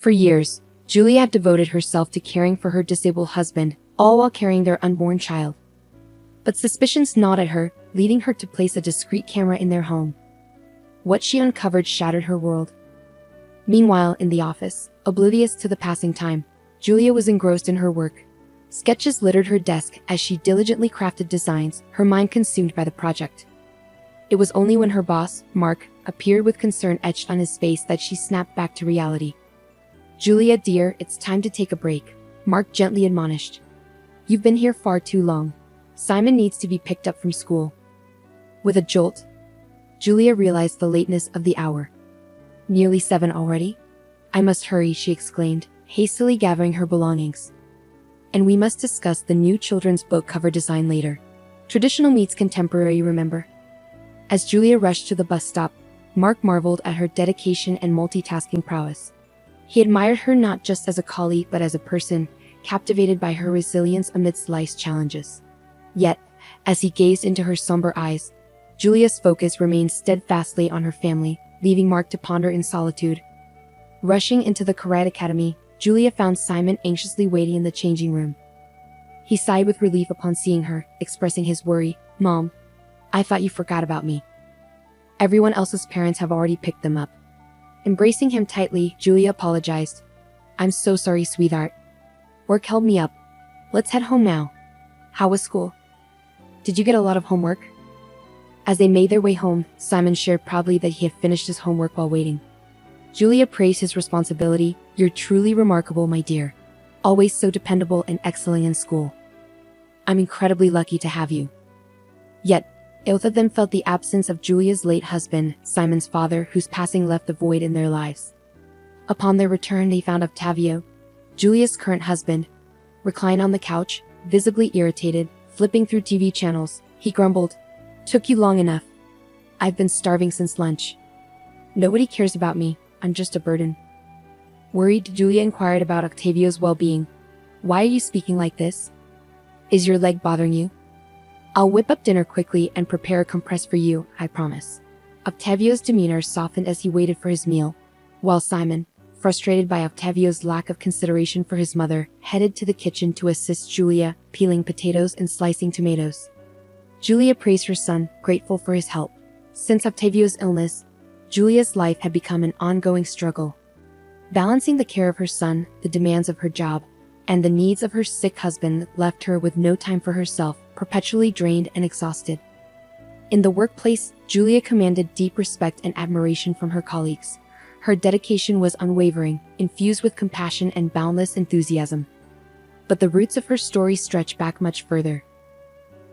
For years, Julia had devoted herself to caring for her disabled husband, all while carrying their unborn child. But suspicions gnawed at her, leading her to place a discreet camera in their home. What she uncovered shattered her world. Meanwhile, in the office, oblivious to the passing time, Julia was engrossed in her work. Sketches littered her desk as she diligently crafted designs, her mind consumed by the project. It was only when her boss, Mark, appeared with concern etched on his face that she snapped back to reality. "Julia, dear, it's time to take a break," Mark gently admonished. "You've been here far too long. Simon needs to be picked up from school." With a jolt, Julia realized the lateness of the hour. "Nearly 7 already? I must hurry," she exclaimed, hastily gathering her belongings. "And we must discuss the new children's book cover design later. Traditional meets contemporary, remember?" As Julia rushed to the bus stop, Mark marveled at her dedication and multitasking prowess. He admired her not just as a colleague but as a person, captivated by her resilience amidst life's challenges. Yet, as he gazed into her somber eyes, Julia's focus remained steadfastly on her family, leaving Mark to ponder in solitude. Rushing into the Karate Academy, Julia found Simon anxiously waiting in the changing room. He sighed with relief upon seeing her, expressing his worry. "Mom, I thought you forgot about me. Everyone else's parents have already picked them up." Embracing him tightly, Julia apologized. "I'm so sorry, sweetheart. Work held me up. Let's head home now. How was school? Did you get a lot of homework?" As they made their way home, Simon shared proudly that he had finished his homework while waiting. Julia praised his responsibility. "You're truly remarkable, my dear. Always so dependable and excelling in school. I'm incredibly lucky to have you." Yet, both of them felt the absence of Julia's late husband, Simon's father, whose passing left a void in their lives. Upon their return, they found Octavio, Julia's current husband, reclined on the couch, visibly irritated, flipping through TV channels. He grumbled, "Took you long enough. I've been starving since lunch. Nobody cares about me. I'm just a burden." Worried, Julia inquired about Octavio's well-being. "Why are you speaking like this? Is your leg bothering you? I'll whip up dinner quickly and prepare a compress for you, I promise." Octavio's demeanor softened as he waited for his meal, while Simon, frustrated by Octavio's lack of consideration for his mother, headed to the kitchen to assist Julia, peeling potatoes and slicing tomatoes. Julia praised her son, grateful for his help. Since Octavio's illness, Julia's life had become an ongoing struggle. Balancing the care of her son, the demands of her job, and the needs of her sick husband left her with no time for herself, perpetually drained and exhausted. In the workplace, Julia commanded deep respect and admiration from her colleagues. Her dedication was unwavering, infused with compassion and boundless enthusiasm. But the roots of her story stretch back much further.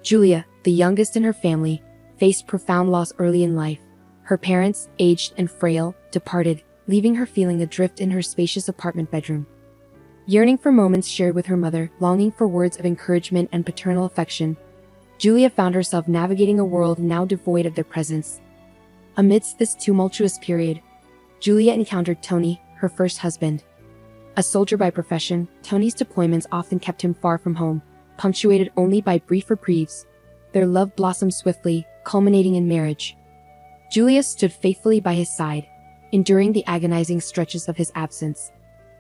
Julia, the youngest in her family, faced profound loss early in life. Her parents, aged and frail, departed, leaving her feeling adrift in her spacious apartment bedroom. Yearning for moments shared with her mother, longing for words of encouragement and paternal affection, Julia found herself navigating a world now devoid of their presence. Amidst this tumultuous period, Julia encountered Tony, her first husband. A soldier by profession, Tony's deployments often kept him far from home, punctuated only by brief reprieves. Their love blossomed swiftly, culminating in marriage. Julia stood faithfully by his side, enduring the agonizing stretches of his absence.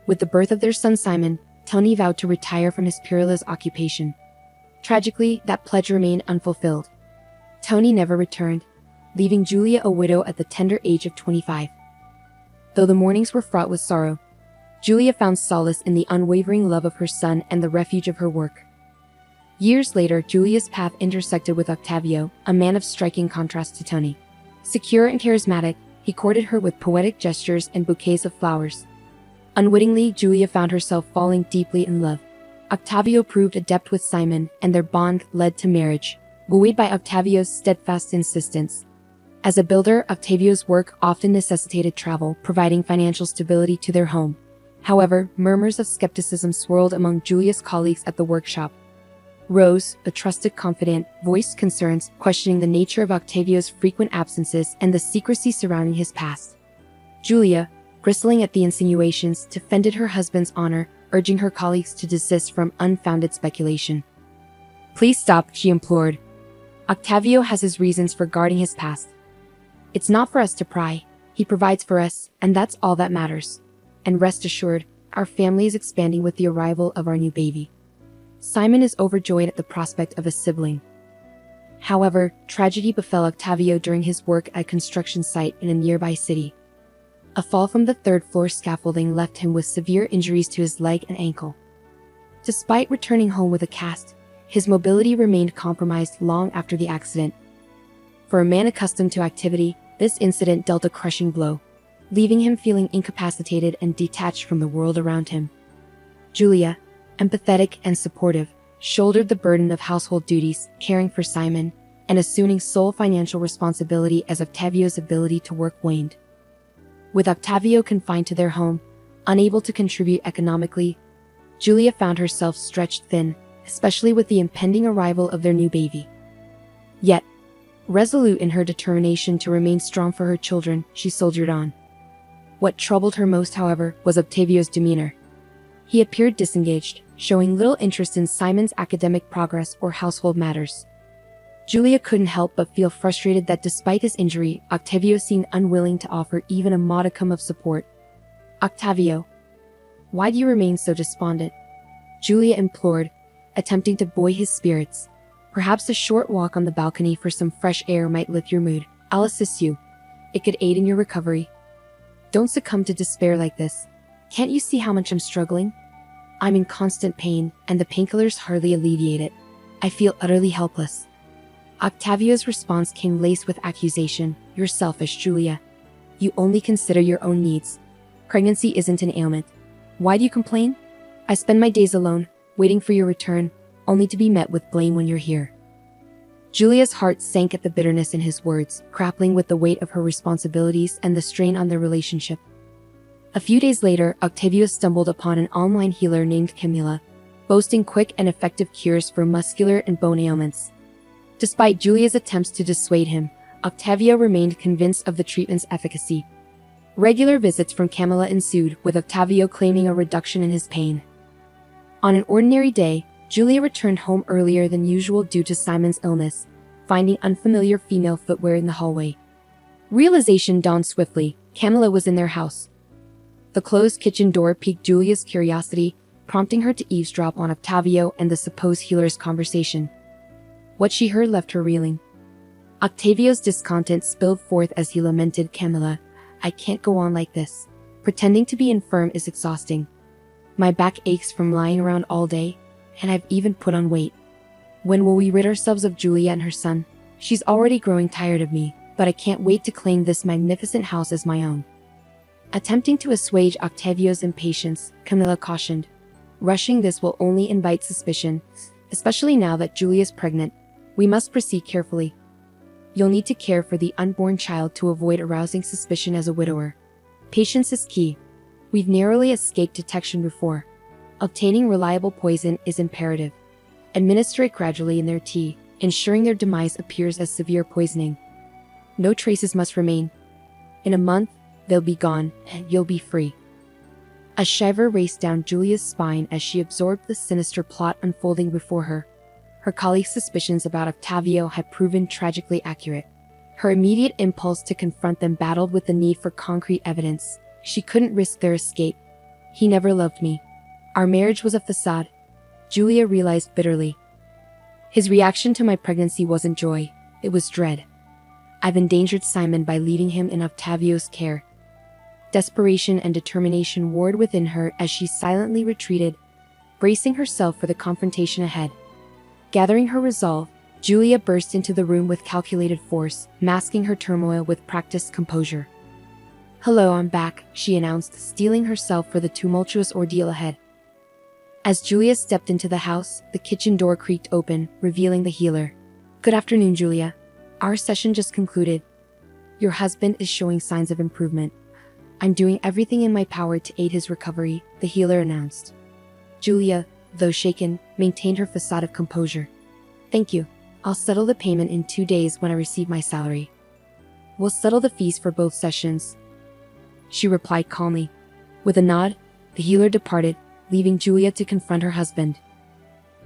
With the birth of their son Simon, Tony vowed to retire from his perilous occupation. Tragically, that pledge remained unfulfilled. Tony never returned, leaving Julia a widow at the tender age of 25. Though the mornings were fraught with sorrow, Julia found solace in the unwavering love of her son and the refuge of her work. Years later, Julia's path intersected with Octavio, a man of striking contrast to Tony. Secure and charismatic, he courted her with poetic gestures and bouquets of flowers. Unwittingly, Julia found herself falling deeply in love. Octavio proved adept with Simon, and their bond led to marriage, buoyed by Octavio's steadfast insistence. As a builder, Octavio's work often necessitated travel, providing financial stability to their home. However, murmurs of skepticism swirled among Julia's colleagues at the workshop. Rose, a trusted confidant, voiced concerns, questioning the nature of Octavio's frequent absences and the secrecy surrounding his past. Julia, bristling at the insinuations, defended her husband's honor, urging her colleagues to desist from unfounded speculation. "Please stop," she implored. "Octavio has his reasons for guarding his past. It's not for us to pry. He provides for us, and that's all that matters." And rest assured, our family is expanding with the arrival of our new baby. Simon is overjoyed at the prospect of a sibling. However, tragedy befell Octavio during his work at a construction site in a nearby city. A fall from the third-floor scaffolding left him with severe injuries to his leg and ankle. Despite returning home with a cast, his mobility remained compromised long after the accident. For a man accustomed to activity, this incident dealt a crushing blow, leaving him feeling incapacitated and detached from the world around him. Julia, empathetic and supportive, shouldered the burden of household duties, caring for Simon, and assuming sole financial responsibility as Octavio's ability to work waned. With Octavio confined to their home, unable to contribute economically, Julia found herself stretched thin, especially with the impending arrival of their new baby. Yet, resolute in her determination to remain strong for her children, she soldiered on. What troubled her most, however, was Octavio's demeanor. He appeared disengaged, showing little interest in Simon's academic progress or household matters. Julia couldn't help but feel frustrated that despite his injury, Octavio seemed unwilling to offer even a modicum of support. "Octavio, why do you remain so despondent?" Julia implored, attempting to buoy his spirits. "Perhaps a short walk on the balcony for some fresh air might lift your mood. I'll assist you. It could aid in your recovery. Don't succumb to despair like this. Can't you see how much I'm struggling? I'm in constant pain, and the painkillers hardly alleviate it. I feel utterly helpless." Octavio's response came laced with accusation. "You're selfish, Julia. You only consider your own needs. Pregnancy isn't an ailment. Why do you complain? I spend my days alone, waiting for your return, only to be met with blame when you're here." Julia's heart sank at the bitterness in his words, grappling with the weight of her responsibilities and the strain on their relationship. A few days later, Octavio stumbled upon an online healer named Camila, boasting quick and effective cures for muscular and bone ailments. Despite Julia's attempts to dissuade him, Octavio remained convinced of the treatment's efficacy. Regular visits from Camila ensued, with Octavio claiming a reduction in his pain. On an ordinary day, Julia returned home earlier than usual due to Simon's illness, finding unfamiliar female footwear in the hallway. Realization dawned swiftly: Camila was in their house. The closed kitchen door piqued Julia's curiosity, prompting her to eavesdrop on Octavio and the supposed healer's conversation. What she heard left her reeling. Octavio's discontent spilled forth as he lamented, "Camila, I can't go on like this. Pretending to be infirm is exhausting. My back aches from lying around all day, and I've even put on weight. When will we rid ourselves of Julia and her son? She's already growing tired of me, but I can't wait to claim this magnificent house as my own." Attempting to assuage Octavio's impatience, Camila cautioned, "Rushing this will only invite suspicion, especially now that Julia's pregnant. We must proceed carefully. You'll need to care for the unborn child to avoid arousing suspicion as a widower. Patience is key. We've narrowly escaped detection before. Obtaining reliable poison is imperative. Administer it gradually in their tea, ensuring their demise appears as severe poisoning. No traces must remain. In a month, they'll be gone, and you'll be free." A shiver raced down Julia's spine as she absorbed the sinister plot unfolding before her. Her colleague's suspicions about Octavio had proven tragically accurate. Her immediate impulse to confront them battled with the need for concrete evidence. She couldn't risk their escape. "He never loved me. Our marriage was a facade," Julia realized bitterly. "His reaction to my pregnancy wasn't joy, it was dread. I've endangered Simon by leaving him in Octavio's care." Desperation and determination warred within her as she silently retreated, bracing herself for the confrontation ahead. Gathering her resolve, Julia burst into the room with calculated force, masking her turmoil with practiced composure. "Hello, I'm back," she announced, steeling herself for the tumultuous ordeal ahead. As Julia stepped into the house, the kitchen door creaked open, revealing the healer. "Good afternoon, Julia. Our session just concluded. Your husband is showing signs of improvement. I'm doing everything in my power to aid his recovery," the healer announced. Julia, though shaken, maintained her facade of composure. "Thank you. I'll settle the payment in 2 days when I receive my salary. We'll settle the fees for both sessions," she replied calmly. With a nod, the healer departed, leaving Julia to confront her husband.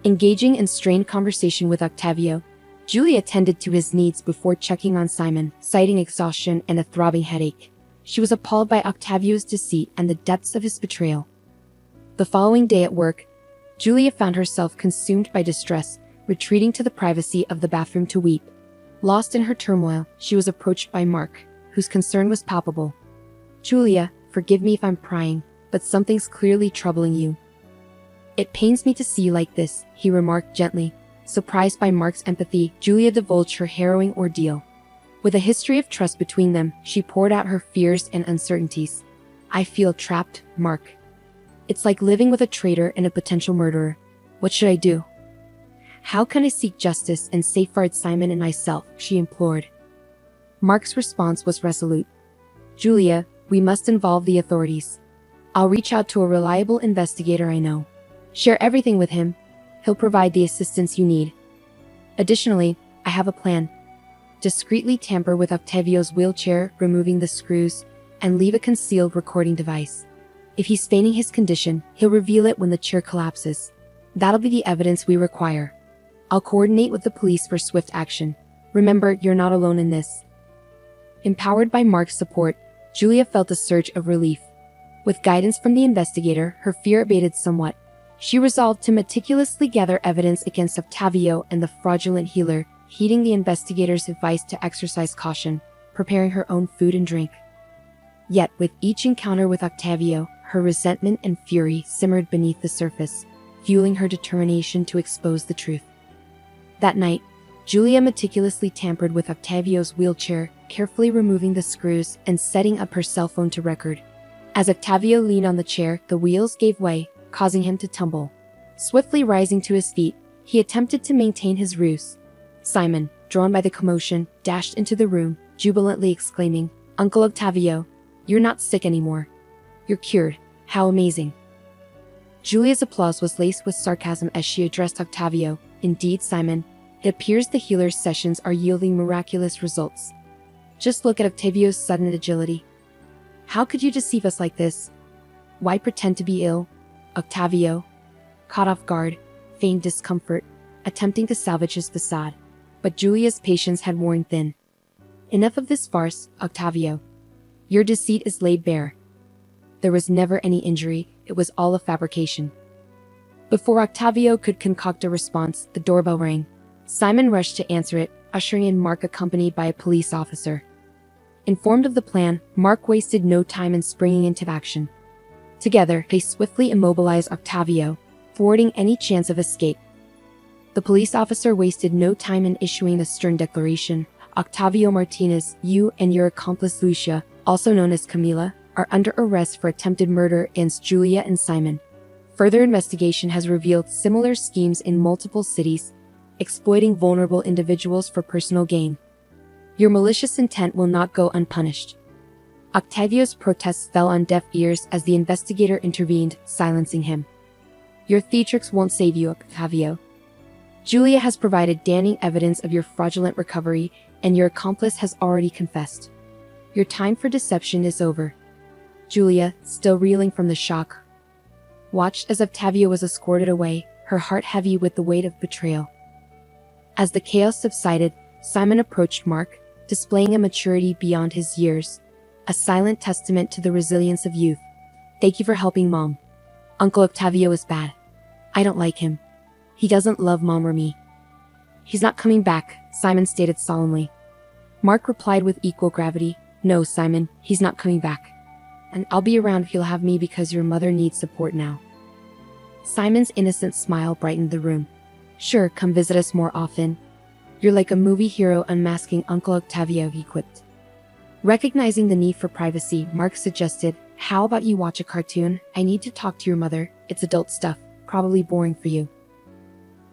Engaging in strained conversation with Octavio, Julia tended to his needs before checking on Simon, citing exhaustion and a throbbing headache. She was appalled by Octavio's deceit and the depths of his betrayal. The following day at work, Julia found herself consumed by distress, retreating to the privacy of the bathroom to weep. Lost in her turmoil, she was approached by Mark, whose concern was palpable. "Julia, forgive me if I'm prying, but something's clearly troubling you." "It pains me to see you like this," he remarked gently. Surprised by Mark's empathy, Julia divulged her harrowing ordeal. With a history of trust between them, she poured out her fears and uncertainties. "I feel trapped, Mark. It's like living with a traitor and a potential murderer. What should I do? How can I seek justice and safeguard Simon and myself?" she implored. Mark's response was resolute. "Julia, we must involve the authorities. I'll reach out to a reliable investigator I know. Share everything with him. He'll provide the assistance you need. Additionally, I have a plan. Discreetly tamper with Octavio's wheelchair, removing the screws, and leave a concealed recording device. If he's feigning his condition, he'll reveal it when the chair collapses. That'll be the evidence we require. I'll coordinate with the police for swift action. Remember, you're not alone in this." Empowered by Mark's support, Julia felt a surge of relief. With guidance from the investigator, her fear abated somewhat. She resolved to meticulously gather evidence against Octavio and the fraudulent healer, heeding the investigator's advice to exercise caution, preparing her own food and drink. Yet, with each encounter with Octavio, her resentment and fury simmered beneath the surface, fueling her determination to expose the truth. That night, Julia meticulously tampered with Octavio's wheelchair, carefully removing the screws and setting up her cell phone to record. As Octavio leaned on the chair, the wheels gave way, causing him to tumble. Swiftly rising to his feet, he attempted to maintain his ruse. Simon, drawn by the commotion, dashed into the room, jubilantly exclaiming, "Uncle Octavio, you're not sick anymore. You're cured. How amazing." Julia's applause was laced with sarcasm as she addressed Octavio. "Indeed, Simon, it appears the healer's sessions are yielding miraculous results. Just look at Octavio's sudden agility. How could you deceive us like this? Why pretend to be ill?" Octavio, caught off guard, feigned discomfort, attempting to salvage his facade. But Julia's patience had worn thin. "Enough of this farce, Octavio. Your deceit is laid bare. There was never any injury, it was all a fabrication." Before Octavio could concoct a response, the doorbell rang. Simon rushed to answer it, ushering in Mark accompanied by a police officer. Informed of the plan, Mark wasted no time in springing into action. Together, they swiftly immobilized Octavio, thwarting any chance of escape. The police officer wasted no time in issuing a stern declaration. "Octavio Martinez, you and your accomplice Lucia, also known as Camila, are under arrest for attempted murder against Julia and Simon. Further investigation has revealed similar schemes in multiple cities, exploiting vulnerable individuals for personal gain. Your malicious intent will not go unpunished." Octavio's protests fell on deaf ears as the investigator intervened, silencing him. "Your theatrics won't save you, Octavio. Julia has provided damning evidence of your fraudulent recovery, and your accomplice has already confessed. Your time for deception is over." Julia, still reeling from the shock, watched as Octavio was escorted away, her heart heavy with the weight of betrayal. As the chaos subsided, Simon approached Mark, displaying a maturity beyond his years, a silent testament to the resilience of youth. "Thank you for helping Mom. Uncle Octavio is bad. I don't like him. He doesn't love Mom or me." "He's not coming back," Simon stated solemnly. Mark replied with equal gravity, "No, Simon, he's not coming back. And I'll be around if you'll have me because your mother needs support now." Simon's innocent smile brightened the room. "Sure, come visit us more often. You're like a movie hero unmasking Uncle Octavio," he quipped. Recognizing the need for privacy, Mark suggested, "How about you watch a cartoon? I need to talk to your mother. It's adult stuff, probably boring for you."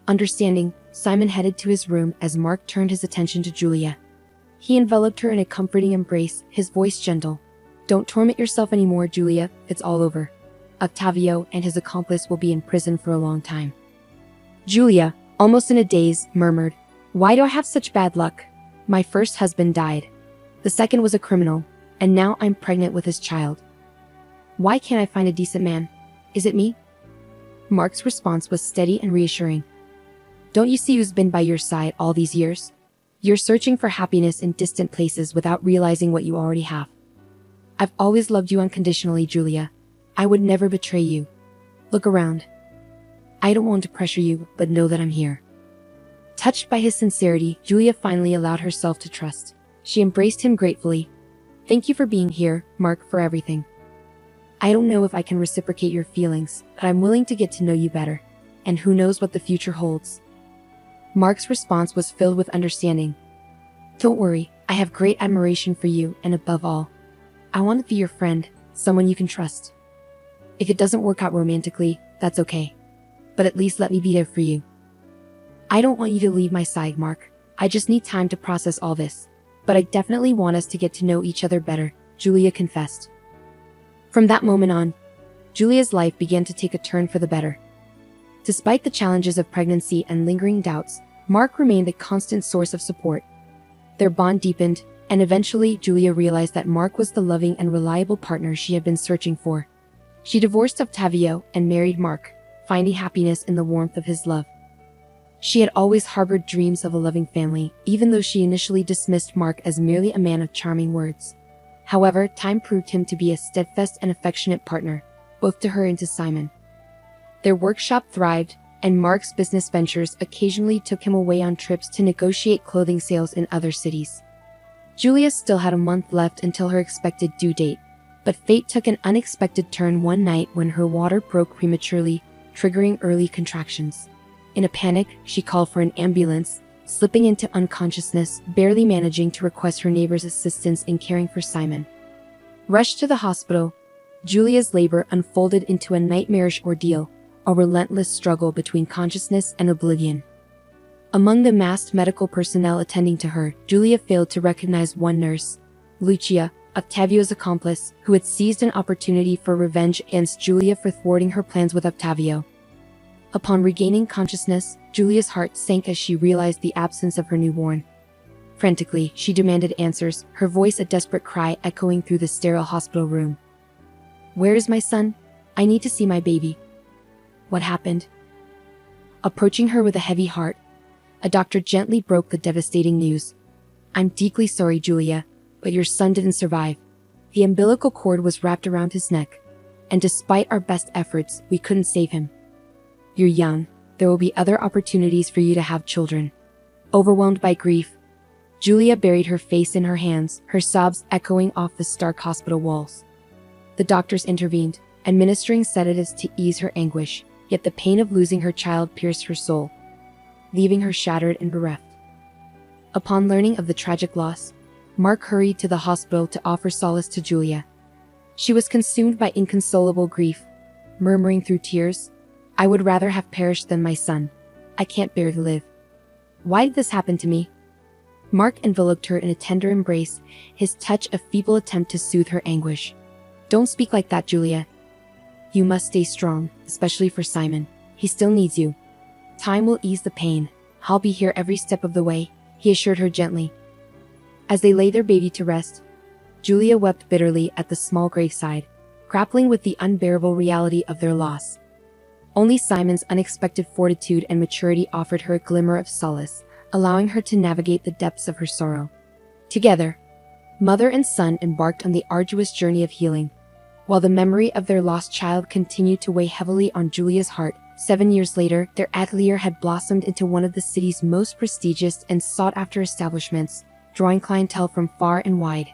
Understanding, Simon headed to his room as Mark turned his attention to Julia. He enveloped her in a comforting embrace, his voice gentle. "Don't torment yourself anymore, Julia. It's all over. Octavio and his accomplice will be in prison for a long time." Julia, almost in a daze, murmured, "Why do I have such bad luck? My first husband died. The second was a criminal, and now I'm pregnant with his child. Why can't I find a decent man? Is it me?" Mark's response was steady and reassuring. "Don't you see who's been by your side all these years? You're searching for happiness in distant places without realizing what you already have. I've always loved you unconditionally, Julia. I would never betray you. Look around. I don't want to pressure you, but know that I'm here." Touched by his sincerity, Julia finally allowed herself to trust. She embraced him gratefully. "Thank you for being here, Mark, for everything. I don't know if I can reciprocate your feelings, but I'm willing to get to know you better. And who knows what the future holds." Mark's response was filled with understanding. "Don't worry, I have great admiration for you, and above all, I want to be your friend, someone you can trust. If it doesn't work out romantically, that's okay. But at least let me be there for you. I don't want you to leave my side, Mark. I just need time to process all this. But I definitely want us to get to know each other better," Julia confessed. From that moment on, Julia's life began to take a turn for the better. Despite the challenges of pregnancy and lingering doubts, Mark remained a constant source of support. Their bond deepened, and eventually Julia realized that Mark was the loving and reliable partner she had been searching for. She divorced Octavio and married Mark, finding happiness in the warmth of his love. She had always harbored dreams of a loving family, even though she initially dismissed Mark as merely a man of charming words. However, time proved him to be a steadfast and affectionate partner, both to her and to Simon. Their workshop thrived, and Mark's business ventures occasionally took him away on trips to negotiate clothing sales in other cities. Julia still had a month left until her expected due date, but fate took an unexpected turn one night when her water broke prematurely, triggering early contractions. In a panic, she called for an ambulance, slipping into unconsciousness, barely managing to request her neighbor's assistance in caring for Simon. Rushed to the hospital, Julia's labor unfolded into a nightmarish ordeal, a relentless struggle between consciousness and oblivion. Among the massed medical personnel attending to her, Julia failed to recognize one nurse, Lucia, Octavio's accomplice, who had seized an opportunity for revenge against Julia for thwarting her plans with Octavio. Upon regaining consciousness, Julia's heart sank as she realized the absence of her newborn. Frantically, she demanded answers, her voice a desperate cry echoing through the sterile hospital room. "Where is my son? I need to see my baby. What happened?" Approaching her with a heavy heart, a doctor gently broke the devastating news. "I'm deeply sorry, Julia, but your son didn't survive. The umbilical cord was wrapped around his neck, and despite our best efforts, we couldn't save him. You're young. There will be other opportunities for you to have children." Overwhelmed by grief, Julia buried her face in her hands, her sobs echoing off the stark hospital walls. The doctors intervened, administering sedatives to ease her anguish, yet the pain of losing her child pierced her soul, leaving her shattered and bereft. Upon learning of the tragic loss, Mark hurried to the hospital to offer solace to Julia. She was consumed by inconsolable grief, murmuring through tears, "I would rather have perished than my son. I can't bear to live. Why did this happen to me?" Mark enveloped her in a tender embrace, his touch a feeble attempt to soothe her anguish. "Don't speak like that, Julia. You must stay strong, especially for Simon. He still needs you. Time will ease the pain. I'll be here every step of the way," he assured her gently. As they laid their baby to rest, Julia wept bitterly at the small graveside, grappling with the unbearable reality of their loss. Only Simon's unexpected fortitude and maturity offered her a glimmer of solace, allowing her to navigate the depths of her sorrow. Together, mother and son embarked on the arduous journey of healing. While the memory of their lost child continued to weigh heavily on Julia's heart, 7 years later, their atelier had blossomed into one of the city's most prestigious and sought-after establishments, drawing clientele from far and wide.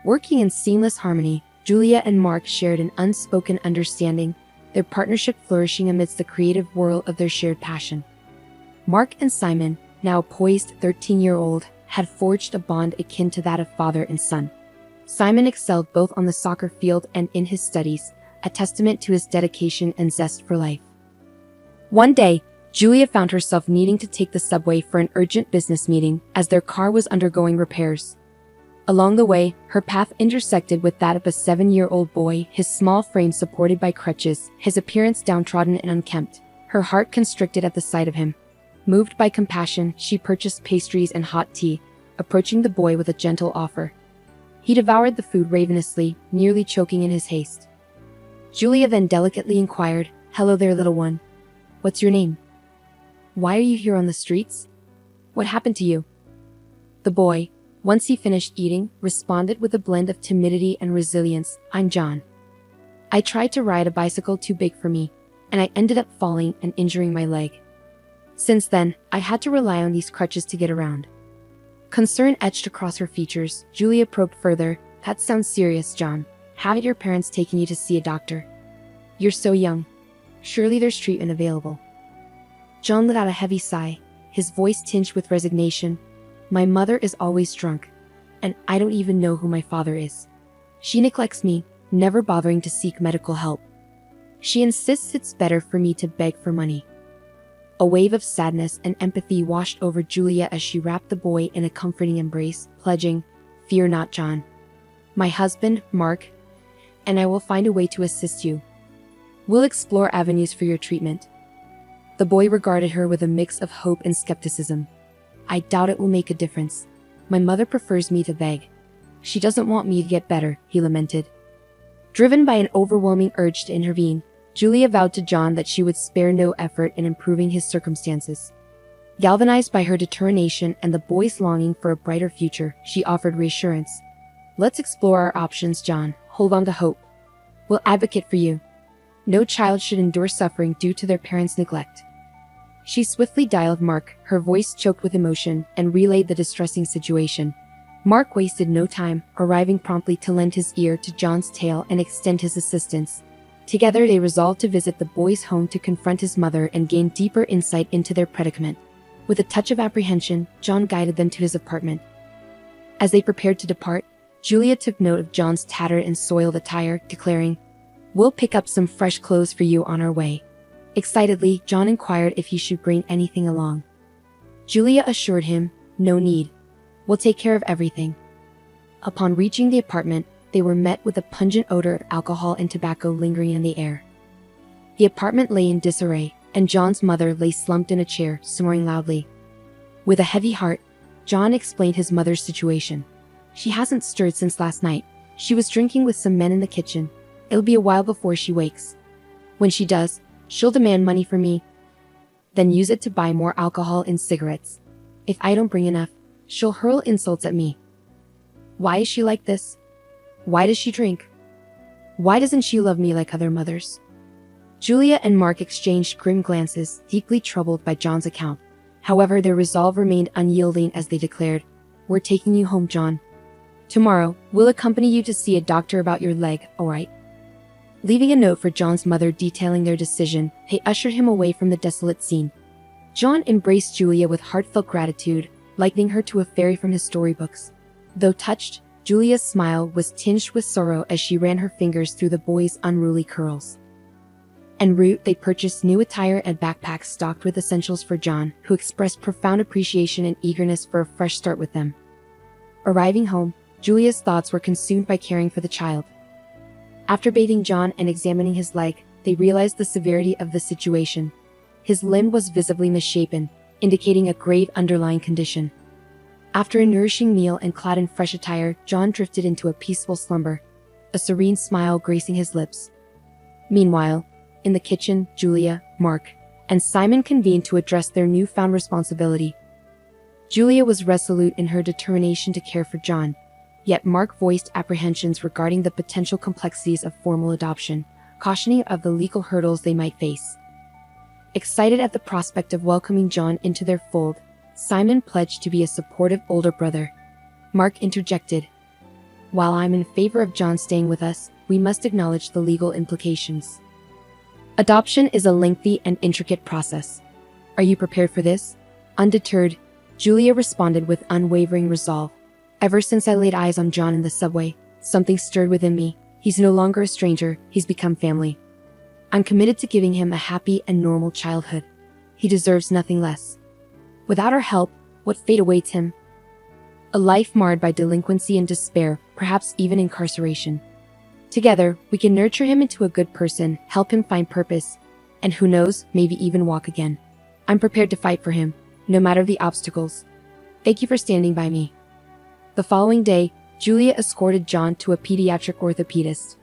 Working in seamless harmony, Julia and Mark shared an unspoken understanding, their partnership flourishing amidst the creative whirl of their shared passion. Mark and Simon, now poised 13-year-old, had forged a bond akin to that of father and son. Simon excelled both on the soccer field and in his studies, a testament to his dedication and zest for life. One day, Julia found herself needing to take the subway for an urgent business meeting as their car was undergoing repairs. Along the way, her path intersected with that of a 7-year-old boy, his small frame supported by crutches, his appearance downtrodden and unkempt. Her heart constricted at the sight of him. Moved by compassion, she purchased pastries and hot tea, approaching the boy with a gentle offer. He devoured the food ravenously, nearly choking in his haste. Julia then delicately inquired, "Hello there, little one. What's your name? Why are you here on the streets? What happened to you?" The boy, Once he finished eating, responded with a blend of timidity and resilience, "I'm John. I tried to ride a bicycle too big for me, and I ended up falling and injuring my leg. Since then, I had to rely on these crutches to get around." Concern etched across her features. Julia probed further, "That sounds serious, John. Haven't your parents taken you to see a doctor? You're so young. Surely there's treatment available." John let out a heavy sigh, his voice tinged with resignation. "My mother is always drunk, and I don't even know who my father is. She neglects me, never bothering to seek medical help. She insists it's better for me to beg for money." A wave of sadness and empathy washed over Julia as she wrapped the boy in a comforting embrace, pledging, "Fear not, John. My husband, Mark, and I will find a way to assist you. We'll explore avenues for your treatment." The boy regarded her with a mix of hope and skepticism. "I doubt it will make a difference. My mother prefers me to beg. She doesn't want me to get better," he lamented. Driven by an overwhelming urge to intervene, Julia vowed to John that she would spare no effort in improving his circumstances. Galvanized by her determination and the boy's longing for a brighter future, she offered reassurance. "Let's explore our options, John. Hold on to hope. We'll advocate for you. No child should endure suffering due to their parents' neglect." She swiftly dialed Mark, her voice choked with emotion, and relayed the distressing situation. Mark wasted no time, arriving promptly to lend his ear to John's tale and extend his assistance. Together they resolved to visit the boy's home to confront his mother and gain deeper insight into their predicament. With a touch of apprehension, John guided them to his apartment. As they prepared to depart, Julia took note of John's tattered and soiled attire, declaring, "We'll pick up some fresh clothes for you on our way." Excitedly, John inquired if he should bring anything along. Julia assured him, "No need. We'll take care of everything." Upon reaching the apartment, they were met with a pungent odor of alcohol and tobacco lingering in the air. The apartment lay in disarray, and John's mother lay slumped in a chair, snoring loudly. With a heavy heart, John explained his mother's situation. "She hasn't stirred since last night. She was drinking with some men in the kitchen. It'll be a while before she wakes. When she does, she'll demand money from me, then use it to buy more alcohol and cigarettes. If I don't bring enough, she'll hurl insults at me. Why is she like this? Why does she drink? Why doesn't she love me like other mothers?" Julia and Mark exchanged grim glances, deeply troubled by John's account. However, their resolve remained unyielding as they declared, "We're taking you home, John. Tomorrow, we'll accompany you to see a doctor about your leg, all right?" Leaving a note for John's mother detailing their decision, they ushered him away from the desolate scene. John embraced Julia with heartfelt gratitude, likening her to a fairy from his storybooks. Though touched, Julia's smile was tinged with sorrow as she ran her fingers through the boy's unruly curls. En route, they purchased new attire and backpacks stocked with essentials for John, who expressed profound appreciation and eagerness for a fresh start with them. Arriving home, Julia's thoughts were consumed by caring for the child. After bathing John and examining his leg, they realized the severity of the situation. His limb was visibly misshapen, indicating a grave underlying condition. After a nourishing meal and clad in fresh attire, John drifted into a peaceful slumber, a serene smile gracing his lips. Meanwhile, in the kitchen, Julia, Mark, and Simon convened to address their newfound responsibility. Julia was resolute in her determination to care for John, yet Mark voiced apprehensions regarding the potential complexities of formal adoption, cautioning of the legal hurdles they might face. Excited at the prospect of welcoming John into their fold, Simon pledged to be a supportive older brother. Mark interjected, "While I'm in favor of John staying with us, we must acknowledge the legal implications. Adoption is a lengthy and intricate process. Are you prepared for this?" Undeterred, Julia responded with unwavering resolve. "Ever since I laid eyes on John in the subway, something stirred within me. He's no longer a stranger, he's become family. I'm committed to giving him a happy and normal childhood. He deserves nothing less. Without our help, what fate awaits him? A life marred by delinquency and despair, perhaps even incarceration. Together, we can nurture him into a good person, help him find purpose, and who knows, maybe even walk again. I'm prepared to fight for him, no matter the obstacles. Thank you for standing by me." The following day, Julia escorted John to a pediatric orthopedist.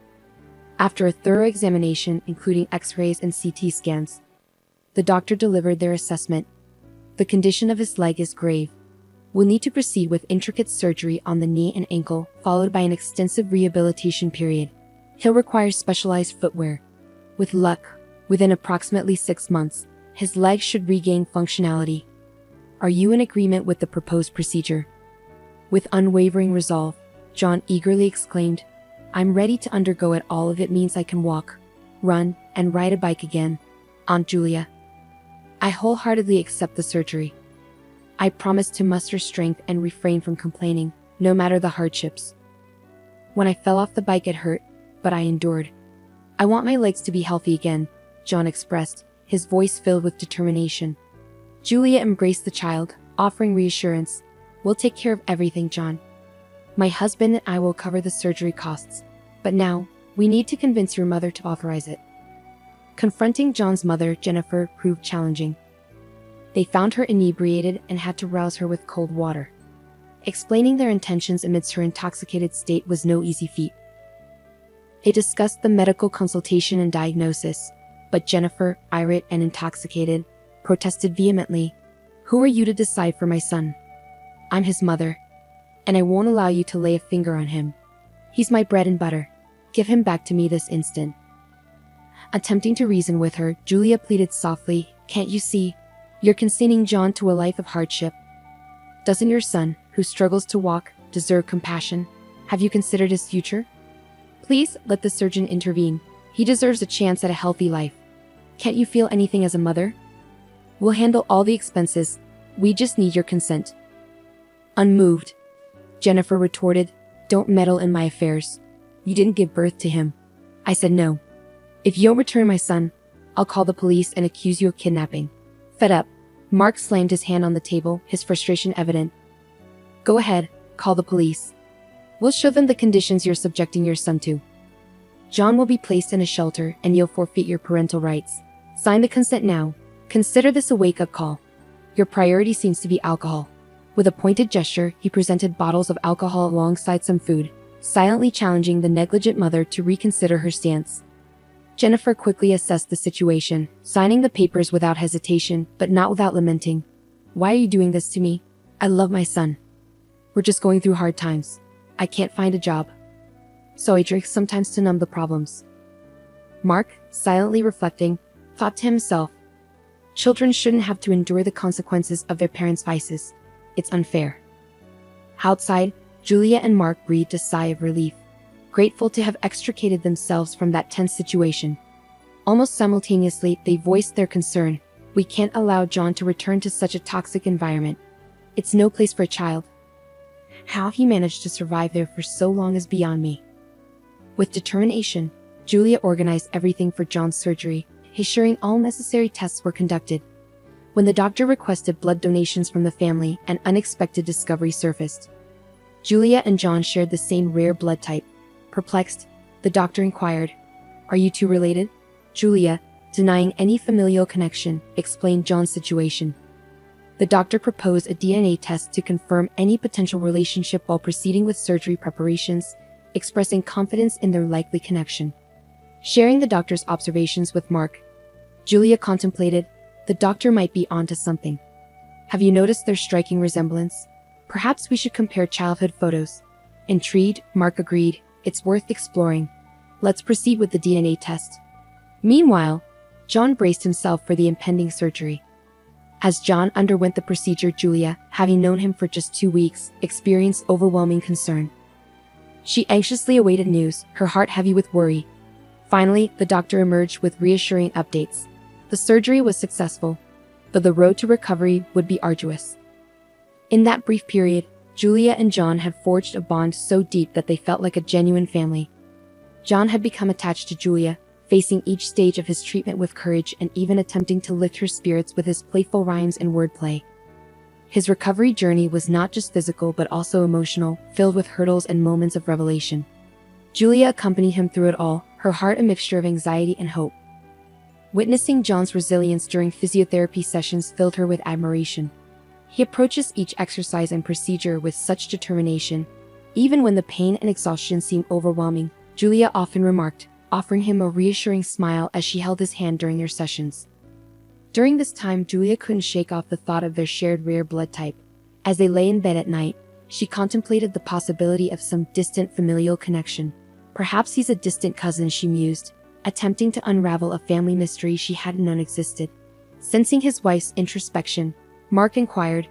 After a thorough examination, including x-rays and CT scans, the doctor delivered their assessment. The condition of his leg is grave. We'll need to proceed with intricate surgery on the knee and ankle, followed by an extensive rehabilitation period. He'll require specialized footwear. With luck, within approximately 6 months, his legs should regain functionality. Are you in agreement with the proposed procedure?" With unwavering resolve, John eagerly exclaimed, "I'm ready to undergo it all if it means I can walk, run, and ride a bike again, Aunt Julia. I wholeheartedly accept the surgery. I promise to muster strength and refrain from complaining, no matter the hardships. When I fell off the bike it hurt, but I endured. I want my legs to be healthy again," John expressed, his voice filled with determination. Julia embraced the child, offering reassurance. "We'll take care of everything, John. My husband and I will cover the surgery costs. But now, we need to convince your mother to authorize it." Confronting John's mother, Jennifer, proved challenging. They found her inebriated and had to rouse her with cold water. Explaining their intentions amidst her intoxicated state was no easy feat. They discussed the medical consultation and diagnosis, but Jennifer, irate and intoxicated, protested vehemently. "Who are you to decide for my son? I'm his mother, and I won't allow you to lay a finger on him. He's my bread and butter. Give him back to me this instant." Attempting to reason with her, Julia pleaded softly, "Can't you see? You're consigning John to a life of hardship. Doesn't your son, who struggles to walk, deserve compassion? Have you considered his future? Please, let the surgeon intervene. He deserves a chance at a healthy life. Can't you feel anything as a mother? We'll handle all the expenses. We just need your consent." Unmoved, Jennifer retorted, "Don't meddle in my affairs. You didn't give birth to him. I said no. If you don't return my son, I'll call the police and accuse you of kidnapping." Fed up, Mark slammed his hand on the table, his frustration evident. "Go ahead, call the police. We'll show them the conditions you're subjecting your son to. John will be placed in a shelter and you'll forfeit your parental rights. Sign the consent now. Consider this a wake-up call. Your priority seems to be alcohol." With a pointed gesture, he presented bottles of alcohol alongside some food, silently challenging the negligent mother to reconsider her stance. Jennifer quickly assessed the situation, signing the papers without hesitation, but not without lamenting. "Why are you doing this to me? I love my son. We're just going through hard times. I can't find a job, so I drink sometimes to numb the problems." Mark, silently reflecting, thought to himself, "Children shouldn't have to endure the consequences of their parents' vices. It's unfair." Outside, Julia and Mark breathed a sigh of relief, grateful to have extricated themselves from that tense situation. Almost simultaneously, they voiced their concern. "We can't allow John to return to such a toxic environment. It's no place for a child. How he managed to survive there for so long is beyond me." With determination, Julia organized everything for John's surgery, ensuring all necessary tests were conducted. When the doctor requested blood donations from the family, an unexpected discovery surfaced. Julia and John shared the same rare blood type. Perplexed, the doctor inquired, "Are you two related?" Julia, denying any familial connection, explained John's situation. The doctor proposed a DNA test to confirm any potential relationship while proceeding with surgery preparations, expressing confidence in their likely connection. Sharing the doctor's observations with Mark, Julia contemplated, the doctor might be onto something. "Have you noticed their striking resemblance? Perhaps we should compare childhood photos." Intrigued, Mark agreed, "It's worth exploring. Let's proceed with the DNA test." Meanwhile, John braced himself for the impending surgery. As John underwent the procedure, Julia, having known him for just 2 weeks, experienced overwhelming concern. She anxiously awaited news, her heart heavy with worry. Finally, the doctor emerged with reassuring updates. The surgery was successful, but the road to recovery would be arduous. In that brief period, Julia and John had forged a bond so deep that they felt like a genuine family. John had become attached to Julia, facing each stage of his treatment with courage and even attempting to lift her spirits with his playful rhymes and wordplay. His recovery journey was not just physical but also emotional, filled with hurdles and moments of revelation. Julia accompanied him through it all, her heart a mixture of anxiety and hope. Witnessing John's resilience during physiotherapy sessions filled her with admiration. He approaches each exercise and procedure with such determination. Even when the pain and exhaustion seemed overwhelming, Julia often remarked, offering him a reassuring smile as she held his hand during their sessions. During this time, Julia couldn't shake off the thought of their shared rare blood type. As they lay in bed at night, she contemplated the possibility of some distant familial connection. Perhaps he's a distant cousin, she mused, attempting to unravel a family mystery she hadn't known existed. Sensing his wife's introspection, Mark inquired,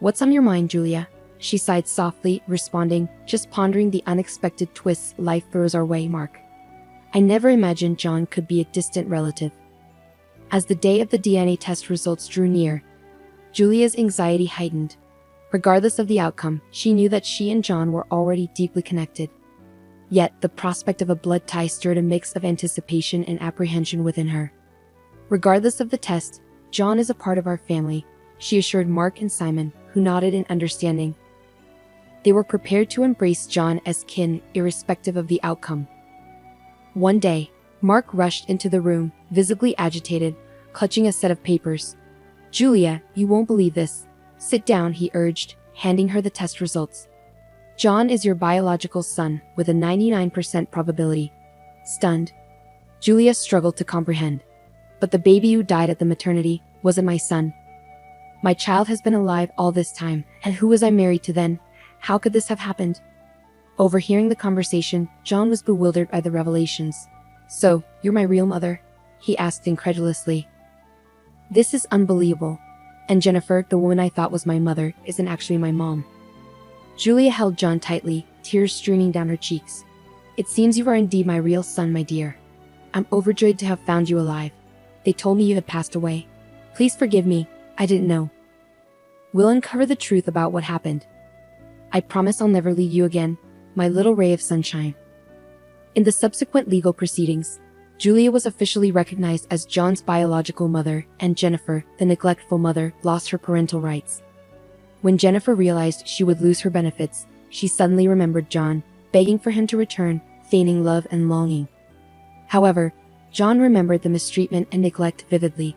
"What's on your mind, Julia?" She sighed softly, responding, "Just pondering the unexpected twists life throws our way, Mark. I never imagined John could be a distant relative." As the day of the DNA test results drew near, Julia's anxiety heightened. Regardless of the outcome, she knew that she and John were already deeply connected. Yet, the prospect of a blood tie stirred a mix of anticipation and apprehension within her. "Regardless of the test, John is a part of our family," she assured Mark and Simon, who nodded in understanding. They were prepared to embrace John as kin, irrespective of the outcome. One day, Mark rushed into the room, visibly agitated, clutching a set of papers. "Julia, you won't believe this. Sit down," he urged, handing her the test results. "John is your biological son, with a 99% probability." Stunned, Julia struggled to comprehend. "But the baby who died at the maternity wasn't my son. My child has been alive all this time, and who was I married to then? How could this have happened?" Overhearing the conversation, John was bewildered by the revelations. "So, you're my real mother?" he asked incredulously. "This is unbelievable. And Jennifer, the woman I thought was my mother, isn't actually my mom." Julia held John tightly, tears streaming down her cheeks. "It seems you are indeed my real son, my dear. I'm overjoyed to have found you alive. They told me you had passed away. Please forgive me, I didn't know. We'll uncover the truth about what happened. I promise I'll never leave you again, my little ray of sunshine." In the subsequent legal proceedings, Julia was officially recognized as John's biological mother, and Jennifer, the neglectful mother, lost her parental rights. When Jennifer realized she would lose her benefits, she suddenly remembered John, begging for him to return, feigning love and longing. However, John remembered the mistreatment and neglect vividly.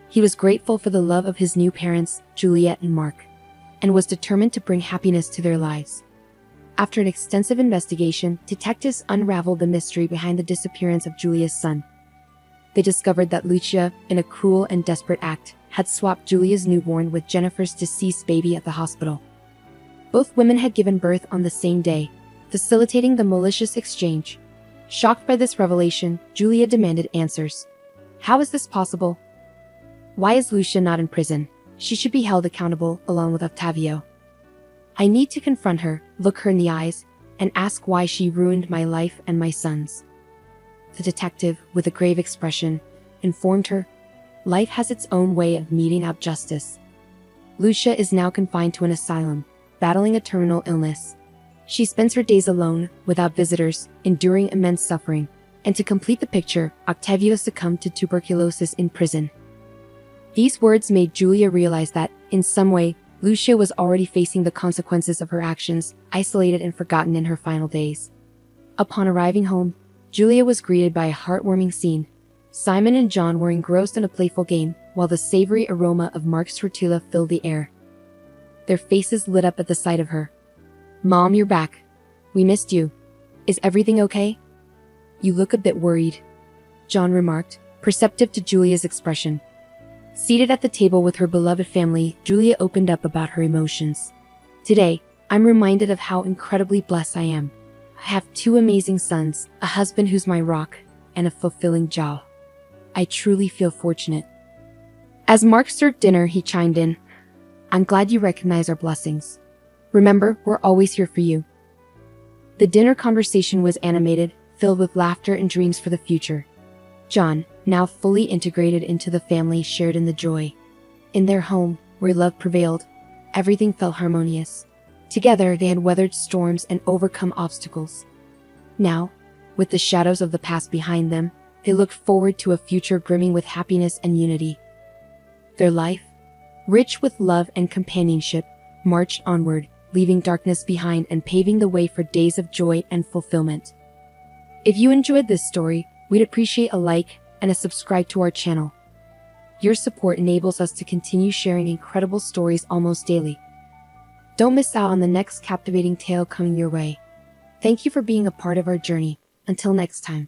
He was grateful for the love of his new parents, Juliet and Mark, and was determined to bring happiness to their lives. After an extensive investigation, detectives unraveled the mystery behind the disappearance of Julia's son. They discovered that Lucia, in a cruel and desperate act, had swapped Julia's newborn with Jennifer's deceased baby at the hospital. Both women had given birth on the same day, facilitating the malicious exchange. Shocked by this revelation, Julia demanded answers. How is this possible? Why is Lucia not in prison? She should be held accountable, along with Octavio. I need to confront her, look her in the eyes, and ask why she ruined my life and my son's. The detective, with a grave expression, informed her, life has its own way of meting out justice. Lucia is now confined to an asylum, battling a terminal illness. She spends her days alone, without visitors, enduring immense suffering. And to complete the picture, Octavio succumbed to tuberculosis in prison. These words made Julia realize that, in some way, Lucia was already facing the consequences of her actions, isolated and forgotten in her final days. Upon arriving home, Julia was greeted by a heartwarming scene. Simon and John were engrossed in a playful game, while the savory aroma of Mark's tortilla filled the air. Their faces lit up at the sight of her. "Mom, you're back. We missed you. Is everything okay?" "You look a bit worried," John remarked, perceptive to Julia's expression. Seated at the table with her beloved family, Julia opened up about her emotions. "Today, I'm reminded of how incredibly blessed I am. I have 2 amazing sons, a husband who's my rock, and a fulfilling job. I truly feel fortunate." As Mark served dinner, he chimed in, "I'm glad you recognize our blessings. Remember, we're always here for you." The dinner conversation was animated, filled with laughter and dreams for the future. John, now fully integrated into the family, shared in the joy. In their home, where love prevailed, everything felt harmonious. Together, they had weathered storms and overcome obstacles. Now, with the shadows of the past behind them, they looked forward to a future brimming with happiness and unity. Their life, rich with love and companionship, marched onward, leaving darkness behind and paving the way for days of joy and fulfillment. If you enjoyed this story, we'd appreciate a like and a subscribe to our channel. Your support enables us to continue sharing incredible stories almost daily. Don't miss out on the next captivating tale coming your way. Thank you for being a part of our journey. Until next time.